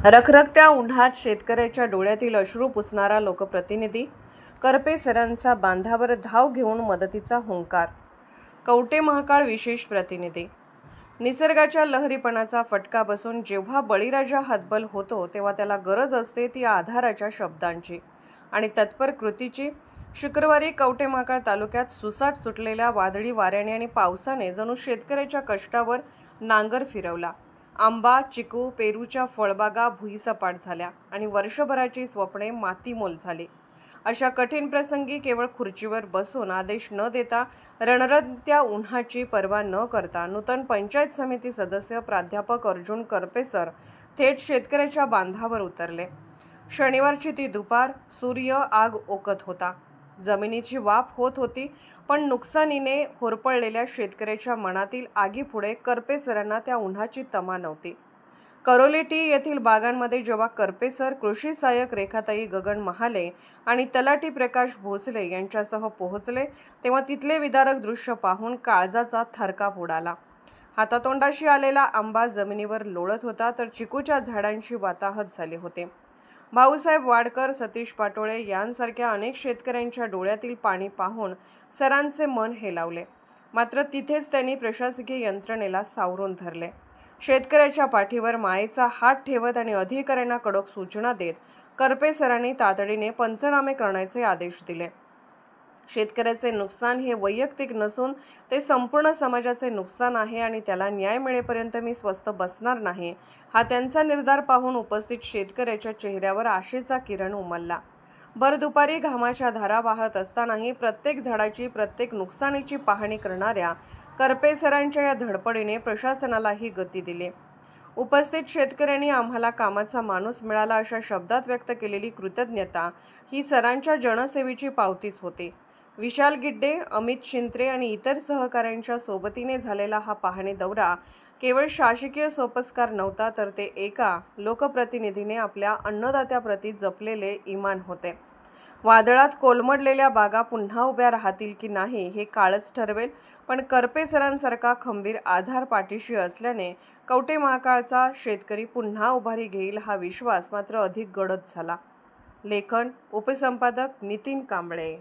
रखरखत्या उन्हात शेतकऱ्याच्या डोळ्यातील अश्रू पुसणारा लोकप्रतिनिधी, करपे सरांचा बांधावर धाव घेऊन मदतीचा हुंकार. कवठे महाकाळ विशेष प्रतिनिधी. निसर्गाच्या लहरीपणाचा फटका बसून जेव्हा बळीराजा हतबल होतो तेव्हा त्याला गरज असते ती आधाराच्या शब्दांची आणि तत्पर कृतीची. शुक्रवारी कवठे महाकाळ तालुक्यात सुसाट सुटलेल्या वादळी वाऱ्याने आणि पावसाने जणू शेतकऱ्याच्या कष्टावर नांगर फिरवला. आंबा, चिकू, पेरूच्या फळबागा भुईसपाट झाल्या आणि वर्षभराची स्वप्ने मातीमोल झाली. अशा कठीण प्रसंगी केवळ खुर्चीवर बसून आदेश न देता, रणरणत्या उन्हाची पर्वा न करता नूतन पंचायत समिती सदस्य प्राध्यापक अर्जुन करपे सर थेट शेतकऱ्याच्या बांधावर उतरले. शनिवारची ती दुपार. सूर्य आग ओकत होता, जमिनीची वाफ होत होती, पण नुकसानीने होरपळलेल्या शेतकऱ्याच्या मनातील आगीपुढे करपे सरांना त्या उन्हाची तमा नव्हती. करोली येथील बागांमध्ये जेव्हा करपे सर कृषी सहाय्यक रेखाताई गगन महाले आणि तलाठी प्रकाश भोसले यांच्यासह पोहोचले तेव्हा तिथले विदारक दृश्य पाहून काळजाचा थरकाप उडाला. हातातोंडाशी आलेला आंबा जमिनीवर लोळत होता, तर चिकूच्या झाडांची वाताहत झाली होती. भाऊसाहेब वाडकर, सतीश पाटोळे यांसारख्या अनेक शेतकऱ्यांच्या डोळ्यातील पाणी पाहून सरांचे मन हेलावले. मात्र तिथेच त्यांनी प्रशासकीय यंत्रणेला सावरून धरले. शेतकऱ्याच्या पाठीवर मायेचा हात ठेवत आणि अधिकाऱ्यांना कडक सूचना देत करपे सरांनी तातडीने पंचनामे करण्याचे आदेश दिले. शेतकऱ्याचे नुकसान हे वैयक्तिक नसून ते संपूर्ण समाजाचे नुकसान आहे आणि त्याला न्याय मिळेपर्यंत मी स्वस्थ बसणार नाही, हा त्यांचा निर्धार पाहून उपस्थित शेतकऱ्याच्या चेहऱ्यावर आशेचा किरण उमलला. भर दुपारी घामाच्या धारा वाहत असतानाही प्रत्येक झाडाची, प्रत्येक नुकसानीची पाहणी करणाऱ्या करपे सरांच्या या धडपडीने प्रशासनालाही गती दिली. उपस्थित शेतकऱ्यांनी आम्हाला कामाचा माणूस मिळाला अशा शब्दात व्यक्त केलेली कृतज्ञता ही सरांच्या जनसेवेची पावतीच होती. विशाल गिड्डे, अमित शिंत्रे आणि इतर सहकाऱ्यांच्या सोबतीने झालेला हा पाहणी दौरा केवळ शासकीय सोपस्कार नव्हता, तर ते एका लोकप्रतिनिधीने आपल्या अन्नदात्याप्रती जपलेले इमान होते. वादळात कोलमडलेल्या बागा पुन्हा उभ्या राहतील की नाही हे काळच ठरवेल, पण करपे सरांसारखा खंबीर आधार पाठीशी असल्याने कवठे महाकाळचा शेतकरी पुन्हा उभारी घेईल हा विश्वास मात्र अधिक गडद झाला. लेखन उपसंपादक नितीन कांबळे.